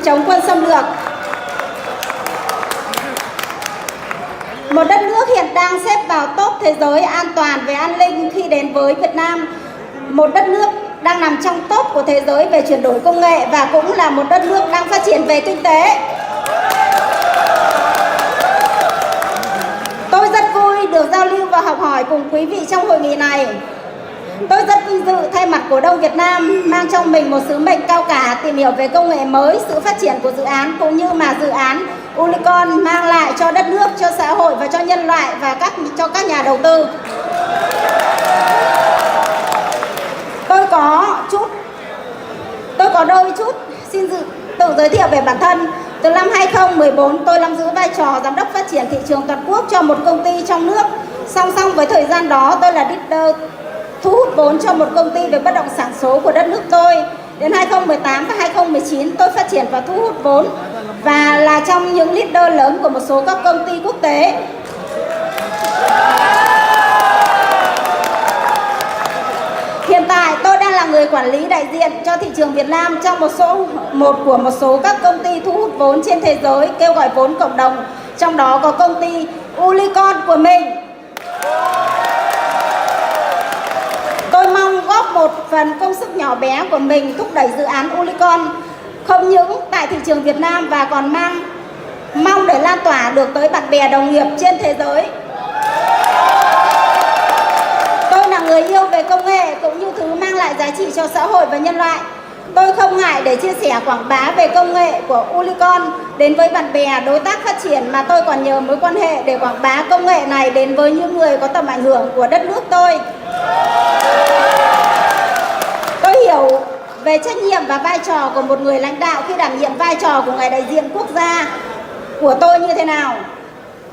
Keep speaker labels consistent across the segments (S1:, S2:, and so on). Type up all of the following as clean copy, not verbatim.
S1: chống quân xâm lược. Một đất nước hiện đang xếp vào top thế giới an toàn về an ninh khi đến với Việt Nam. Một đất nước đang nằm trong top của thế giới về chuyển đổi công nghệ và cũng là một đất nước đang phát triển về kinh tế. Tôi rất vui được giao lưu và học hỏi cùng quý vị trong hội nghị này. Tôi rất vinh dự thay mặt cổ đông Việt Nam mang trong mình một sứ mệnh cao cả tìm hiểu về công nghệ mới, sự phát triển của dự án cũng như mà dự án Ulicon mang lại cho đất nước, cho xã hội và cho nhân loại và cho các nhà đầu tư. Tôi có đôi chút xin tự giới thiệu về bản thân. Từ năm 2014, tôi nắm giữ vai trò giám đốc phát triển thị trường toàn quốc cho một công ty trong nước. Song song với thời gian đó, tôi là leader thu hút vốn cho một công ty về bất động sản số của đất nước tôi. Đến 2018 và 2019, tôi phát triển và thu hút vốn và là trong những leader lớn của một số các công ty quốc tế. Hiện tại tôi đang là người quản lý đại diện cho thị trường Việt Nam trong một số các công ty thu hút vốn trên thế giới kêu gọi vốn cộng đồng, trong đó có công ty Ulicon của mình. Tôi mong góp một phần công sức nhỏ bé của mình thúc đẩy dự án Ulicon không những tại thị trường Việt Nam và còn mong để lan tỏa được tới bạn bè đồng nghiệp trên thế giới. Tôi là người yêu về công nghệ cũng như thứ mang lại giá trị cho xã hội và nhân loại. Tôi không ngại để chia sẻ quảng bá về công nghệ của Ulicon đến với bạn bè, đối tác phát triển, mà tôi còn nhờ mối quan hệ để quảng bá công nghệ này đến với những người có tầm ảnh hưởng của đất nước tôi. Tôi hiểu về trách nhiệm và vai trò của một người lãnh đạo khi đảm nhiệm vai trò của người đại diện quốc gia của tôi như thế nào.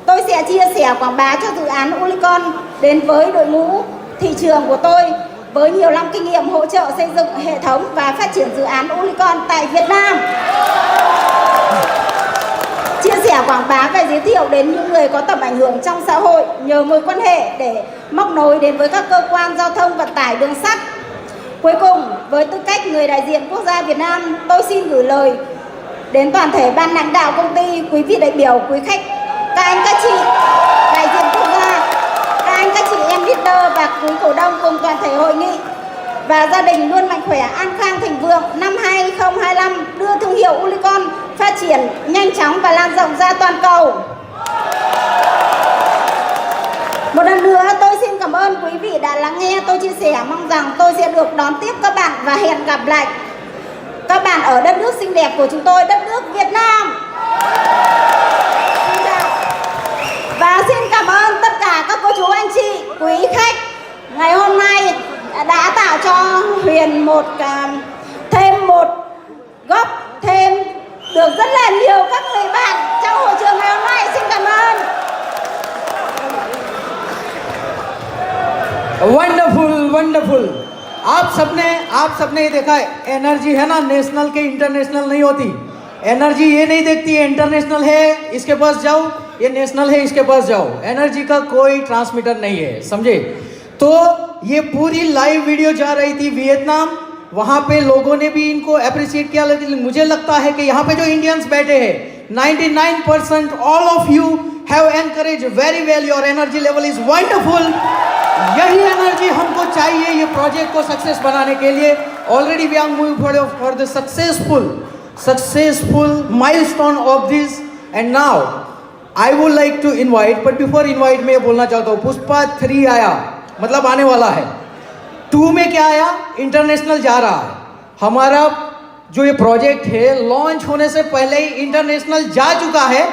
S1: Tôi sẽ chia sẻ quảng bá cho dự án Ulicon đến với đội ngũ thị trường của tôi với nhiều năm kinh nghiệm hỗ trợ xây dựng hệ thống và phát triển dự án Ulicon tại Việt Nam. Chia sẻ quảng bá và giới thiệu đến những người có tầm ảnh hưởng trong xã hội nhờ mối quan hệ để móc nối đến với các cơ quan giao thông vận tải đường sắt. Cuối cùng, với tư cách người đại diện quốc gia Việt Nam, tôi xin gửi lời đến toàn thể ban lãnh đạo công ty, quý vị đại biểu, quý khách, các anh các chị đại diện quốc gia, các anh các chị em leader và quý cổ đông cùng toàn thể hội nghị và gia đình luôn mạnh khỏe, an khang, thịnh vượng. Năm 2025 đưa thương hiệu Ulicon phát triển nhanh chóng và lan rộng ra toàn cầu. Một lần nữa tôi xin cảm ơn quý vị đã lắng nghe tôi chia sẻ, mong rằng tôi sẽ được đón tiếp các bạn và hẹn gặp lại các bạn ở đất nước xinh đẹp của chúng tôi, đất nước Việt Nam. Và xin cảm ơn tất cả các cô chú anh chị, quý khách ngày hôm nay đã tạo cho Huyền thêm một góc, thêm được rất là nhiều các người bạn trong hội trường ngày hôm nay. Xin cảm ơn.
S2: Wonderful wonderful. आप सबने देखा है, energy है ना, national के international नहीं होती। Energy ये नहीं देखती है इंटरनेशनल है इसके पास जाओ, ये नेशनल है इसके पास जाओ। एनर्जी का कोई ट्रांसमीटर नहीं है, समझे। तो ये पूरी लाइव वीडियो जा रही थी वियतनाम, वहाँ पे लोगों ने भी इनको अप्रिशिएट किया। लेकिन मुझे लगता है कि यहाँ पे जो इंडियंस बैठे हैं 99% all of you have encourage very well, your energy level is wonderful. यही एनर्जी हमको चाहिए ये प्रोजेक्ट को सक्सेस बनाने के लिए। Already we are moving for the successful milestone of this and now I would like to invite, but before invite मैं बोलना चाहता हूँ पुष्पा 3 आया, मतलब आने वाला है। 2 में क्या आया, इंटरनेशनल जा रहा है। हमारा जो ये प्रोजेक्ट है लॉन्च होने से पहले ही इंटरनेशनल जा चुका है,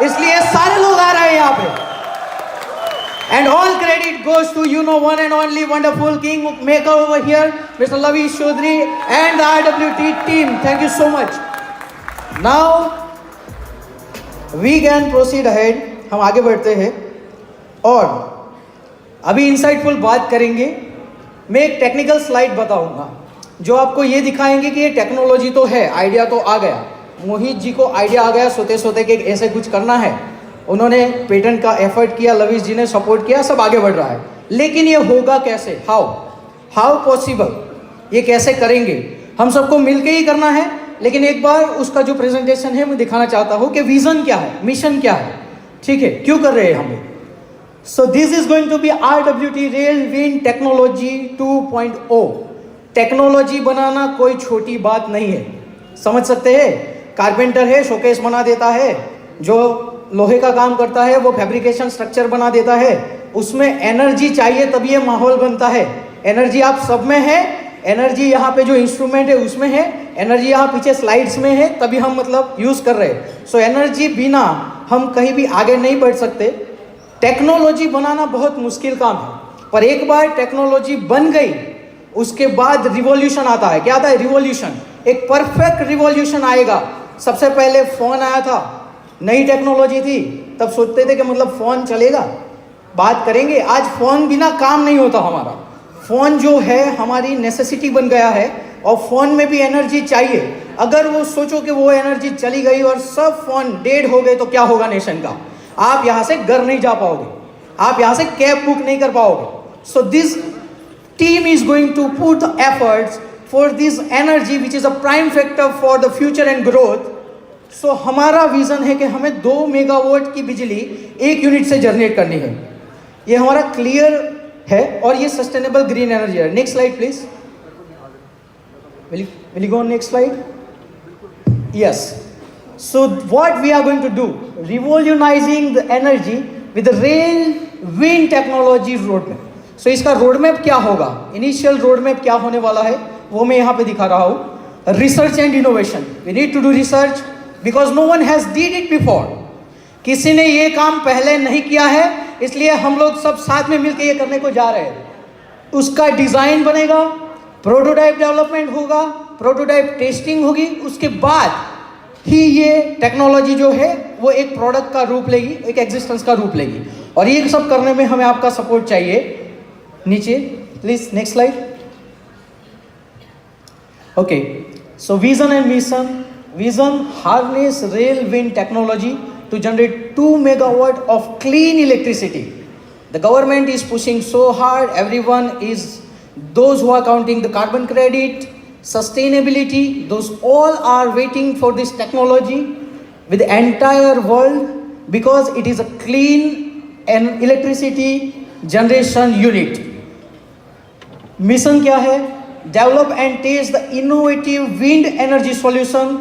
S2: इसलिए सारे लोग आ रहे हैं यहाँ पे। And all credit goes to one and only wonderful Kingmaker over here, Mr. Lavish Chaudhary and the RWT team. Thank you so much. Now we can proceed ahead. हम आगे बढ़ते हैं और अभी इंसाइटफुल बात करेंगे। मैं एक टेक्निकल स्लाइड बताऊंगा जो आपको ये दिखाएंगे कि ये टेक्नोलॉजी तो है, आइडिया तो आ गया। मोहित जी को आइडिया आ गया सोते सोते कि ऐसे कुछ करना है, उन्होंने पेटेंट का एफर्ट किया, लविश जी ने सपोर्ट किया, सब आगे बढ़ रहा है। लेकिन ये होगा कैसे, हाउ पॉसिबल, ये कैसे करेंगे, हम सबको मिलके ही करना है। लेकिन एक बार उसका जो प्रेजेंटेशन है मैं दिखाना चाहता हूँ कि विजन क्या है, मिशन क्या है, ठीक है, क्यों कर रहे हैं हम। So this is going to be RWT rail wind technology 2.0। Technology बनाना कोई छोटी बात नहीं है, समझ सकते हैं। कारपेंटर है, शोकेस बना देता है, जो लोहे का काम करता है वो फैब्रिकेशन स्ट्रक्चर बना देता है, उसमें एनर्जी चाहिए तभी ये माहौल बनता है। एनर्जी आप सब में है, एनर्जी यहाँ पे जो इंस्ट्रूमेंट है उसमें है, एनर्जी यहाँ पीछे स्लाइड्स में है, तभी हम मतलब यूज़ कर रहे हैं। सो एनर्जी बिना हम कहीं भी आगे नहीं बढ़ सकते। टेक्नोलॉजी बनाना बहुत मुश्किल काम है, पर एक बार टेक्नोलॉजी बन गई उसके बाद रिवॉल्यूशन आता है। क्या आता है? रिवॉल्यूशन, एक परफेक्ट रिवॉल्यूशन आएगा। सबसे पहले फ़ोन आया था, नई टेक्नोलॉजी थी, तब सोचते थे कि मतलब फ़ोन चलेगा, बात करेंगे। आज फ़ोन बिना काम नहीं होता हमारा। फ़ोन जो है हमारी नेसेसिटी बन गया है, और फ़ोन में भी एनर्जी चाहिए। अगर वो सोचो कि वो एनर्जी चली गई और सब फ़ोन डेड हो गए तो क्या होगा नेशन का? आप यहाँ से घर नहीं जा पाओगे, आप यहाँ से कैब बुक नहीं कर पाओगे। So this team is going to put the efforts for this energy which is a prime factor for the future and growth. सो हमारा विज़न है कि हमें 2 मेगावाट की बिजली 1 यूनिट से जनरेट करनी है। ये हमारा क्लियर है और ये सस्टेनेबल ग्रीन एनर्जी है। Next slide please. Will you go on next slide? Yes. So what we are going to do? Revolutionizing the energy with the rail wind technology roadmap. So इसका roadmap क्या होगा? Initial roadmap क्या होने वाला है वो मैं यहाँ पे दिखा रहा हूँ। Research and innovation. We need to do research because no one has did it before. किसी ने ये काम पहले नहीं किया है, इसलिए हम लोग सब साथ में मिलकर ये करने को जा रहे हैं। उसका डिज़ाइन बनेगा, प्रोटोटाइप डेवलपमेंट होगा, प्रोटोटाइप टेस्टिंग होगी, उसके बाद ही ये टेक्नोलॉजी जो है वो एक प्रोडक्ट का रूप लेगी, एक एग्जिस्टेंस का रूप लेगी। और ये सब करने में हमें आपका सपोर्ट चाहिए। नीचे please next slide. Okay, so vision and mission. Vision, harness rail wind technology to generate 2 megawatt of clean electricity. The government is pushing so hard. Everyone is, those who are counting the carbon credit, sustainability, those all are waiting for this technology with the entire world because it is a clean and electricity generation unit. Mission क्या है? Develop and test the innovative wind energy solution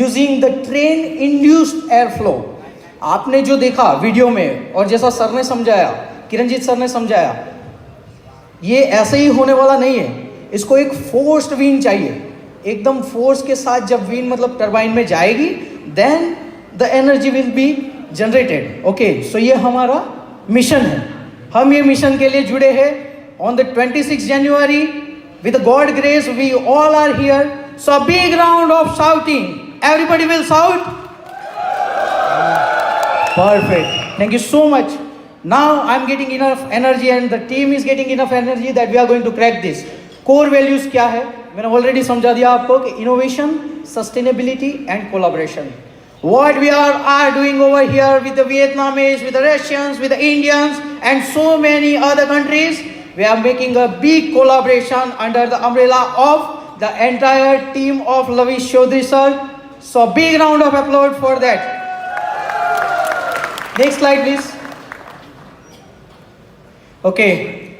S2: using the train induced airflow. आपने जो देखा video में और जैसा sir ने समझाया, किरणजीत सर ने समझाया, ये ऐसे ही होने वाला नहीं है। इसको एक फोर्स्ड विंड चाहिए, एकदम फोर्स के साथ जब विंड मतलब टरबाइन में जाएगी then the energy will be generated. Okay, so ये हमारा मिशन है। हम ये मिशन के लिए जुड़े हैं। On the 26 January with God grace we all are here. So a big round of shouting, everybody will shout. Perfect. Thank you so much. Now I am getting enough energy and the team is getting enough energy that we are going to crack this. Core values क्या है? मैंने already समझा दिया आपको कि innovation, sustainability and collaboration. What we are doing over here with the Vietnamese, with the Russians, with the Indians and so many other countries, we are making a big collaboration under the umbrella of the entire team of Lavish Chaudhary sir. So big round of applause for that. Next slide please. Okay,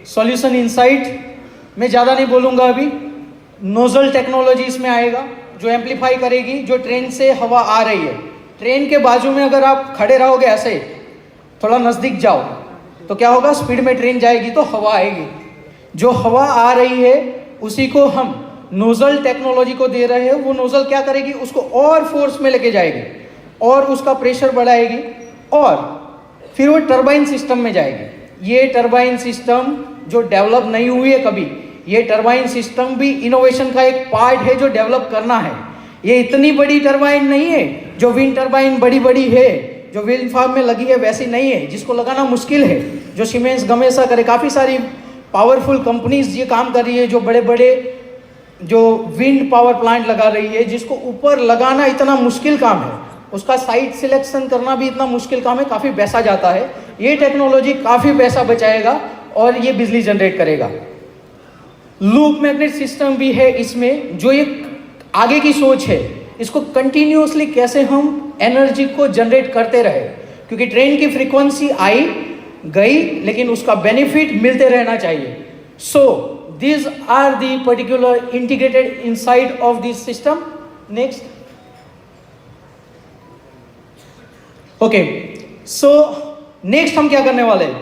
S2: solution insight. मैं ज़्यादा नहीं बोलूँगा अभी। Nozzle technology इसमें आएगा जो amplify करेगी। जो ट्रेन से हवा आ रही है, ट्रेन के बाजू में अगर आप खड़े रहोगे ऐसे, थोड़ा नज़दीक जाओ तो क्या होगा? स्पीड में ट्रेन जाएगी तो हवा आएगी। जो हवा आ रही है उसी को हम नोजल टेक्नोलॉजी को दे रहे हैं। वो नोजल क्या करेगी? उसको और फोर्स में लेके जाएगी और उसका प्रेशर बढ़ाएगी और फिर वो टरबाइन सिस्टम में जाएगी। ये टरबाइन सिस्टम जो डेवलप नहीं हुई है कभी, ये टरबाइन सिस्टम भी इनोवेशन का एक पार्ट है जो डेवलप करना है। ये इतनी बड़ी टरबाइन नहीं है जो विंड टरबाइन बड़ी बड़ी है, जो विंड फार्म में लगी है वैसी नहीं है, जिसको लगाना मुश्किल है, जो सीमेंस गमेसा करे। काफ़ी सारी पावरफुल कंपनीज ये काम कर रही है, जो बड़े बड़े जो विंड पावर प्लांट लगा रही है, जिसको ऊपर लगाना इतना मुश्किल काम है, उसका साइट सिलेक्शन करना भी इतना मुश्किल काम है, काफ़ी पैसा जाता है। ये टेक्नोलॉजी काफ़ी पैसा बचाएगा और ये बिजली जनरेट करेगा। लूप मैग्नेट सिस्टम भी है इसमें, जो एक आगे की सोच है इसको कंटिन्यूसली कैसे हम एनर्जी को जनरेट करते रहे, क्योंकि ट्रेन की फ्रीक्वेंसी आई गई लेकिन उसका बेनिफिट मिलते रहना चाहिए. सो these are the particular integrated inside of this system. Next. Okay, so next हम क्या करने वाले हैं?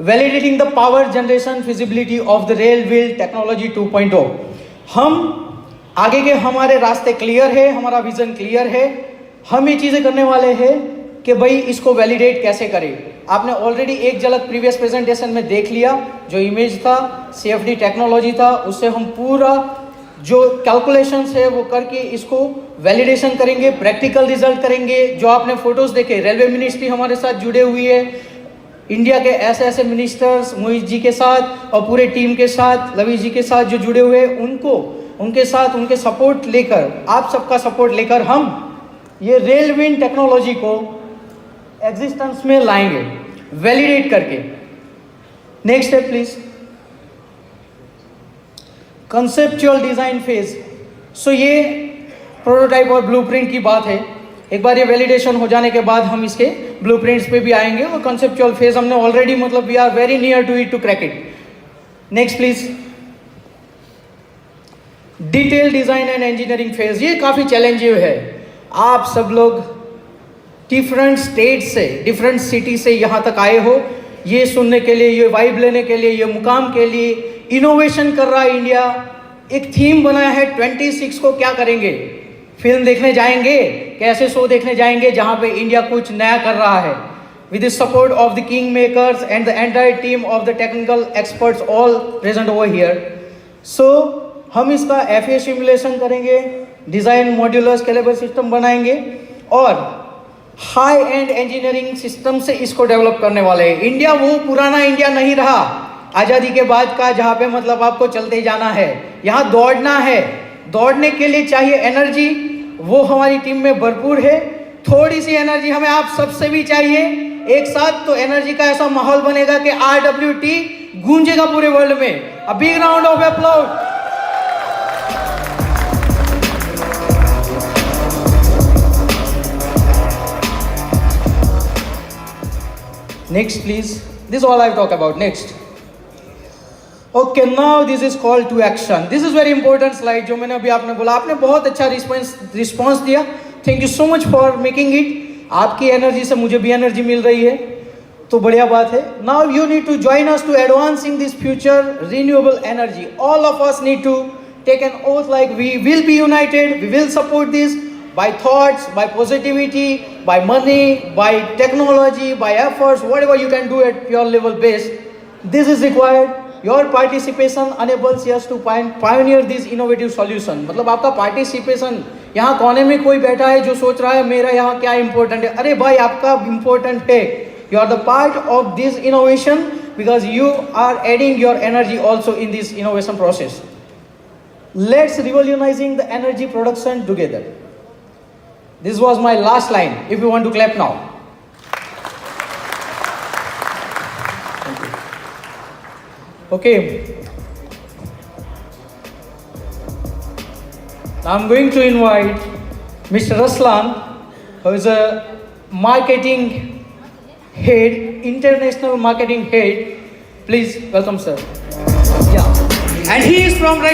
S2: Validating the power generation feasibility of the rail wheel technology 2.0. हम आगे के हमारे रास्ते क्लियर है, हमारा विजन क्लियर है. हम ये चीज़ें करने वाले हैं कि भाई इसको वैलिडेट कैसे करें. आपने ऑलरेडी एक झलक प्रीवियस प्रेजेंटेशन में देख लिया. जो इमेज था CFD टेक्नोलॉजी था, उससे हम पूरा जो कैलकुलेशंस है वो करके इसको वैलिडेशन करेंगे, प्रैक्टिकल रिजल्ट करेंगे. जो आपने फोटोज देखे, रेलवे मिनिस्ट्री हमारे साथ जुड़े हुई है, इंडिया के ऐसे ऐसे मिनिस्टर्स मोहित जी के साथ और पूरे टीम के साथ, लवी जी के साथ जो जुड़े हुए हैं, उनको उनके साथ उनके सपोर्ट लेकर, आप सबका सपोर्ट लेकर हम ये रेल विंड टेक्नोलॉजी को एग्जिस्टेंस में लाएंगे वैलिडेट करके. Next step please. Conceptual design phase. So ये प्रोटोटाइप और ब्लूप्रिंट की बात है. एक बार ये वैलिडेशन हो जाने के बाद हम इसके ब्लूप्रिंट्स पे भी आएंगे, और कंसेप्चुअल फेज हमने ऑलरेडी मतलब we are very near to it to crack it. Next please. Detail design and engineering phase. ये काफी चैलेंजिंग है. आप सब लोग डिफरेंट स्टेट से, डिफरेंट सिटी से यहाँ तक आए हो ये सुनने के लिए, ये वाइब लेने के लिए, ये मुकाम के लिए. इनोवेशन कर रहा है इंडिया. एक थीम बनाया है 26 को क्या करेंगे. फिल्म देखने जाएंगे, कैसे शो देखने जाएंगे जहाँ पे इंडिया कुछ नया कर रहा है. With the support of the king makers and the entire team of the technical experts all present over here. So हम इसका FA सिमुलेशन करेंगे, डिजाइन मॉड्यूलर स्केलेबल सिस्टम बनाएंगे और हाई एंड इंजीनियरिंग सिस्टम से इसको डेवलप करने वाले हैं. इंडिया वो पुराना इंडिया नहीं रहा आज़ादी के बाद का, जहाँ पे मतलब आपको चलते ही जाना है. यहाँ दौड़ना है. दौड़ने के लिए चाहिए एनर्जी, वो हमारी टीम में भरपूर है. थोड़ी सी एनर्जी हमें आप सबसे भी चाहिए. एक साथ तो एनर्जी का ऐसा माहौल बनेगा कि RWT गूंजेगा पूरे वर्ल्ड में. अ big round of applause. Next please. This is all I've talked about. Next. Okay, now this is call to action. This is very important slide जो मैंने अभी आपने बोला. आपने बहुत अच्छा रिस्पॉन्स दिया. Thank you so much for making it. आपकी एनर्जी से मुझे भी एनर्जी मिल रही है, तो बढ़िया बात है. Now you need to join us to advancing this future renewable energy. All of us need to take an oath like we will be united, we will support this by thoughts, by positivity, by money, by technology, by efforts, whatever you can do at your level base. This is required. Your participation enables us to pioneer this innovative solution. मतलब आपका participation, यहाँ कोने में कोई बैठा है जो सोच रहा है मेरा यहाँ क्या important है. अरे भाई आपका important है. You are the part of this innovation because you are adding your energy also in this innovation process. Let's revolutionizing the energy production together. This was my last line. If you want to clap now. Okay. Now I'm going to invite Mr. Raslan, who is a marketing head, international marketing head. Please welcome, sir. Yeah. And he is from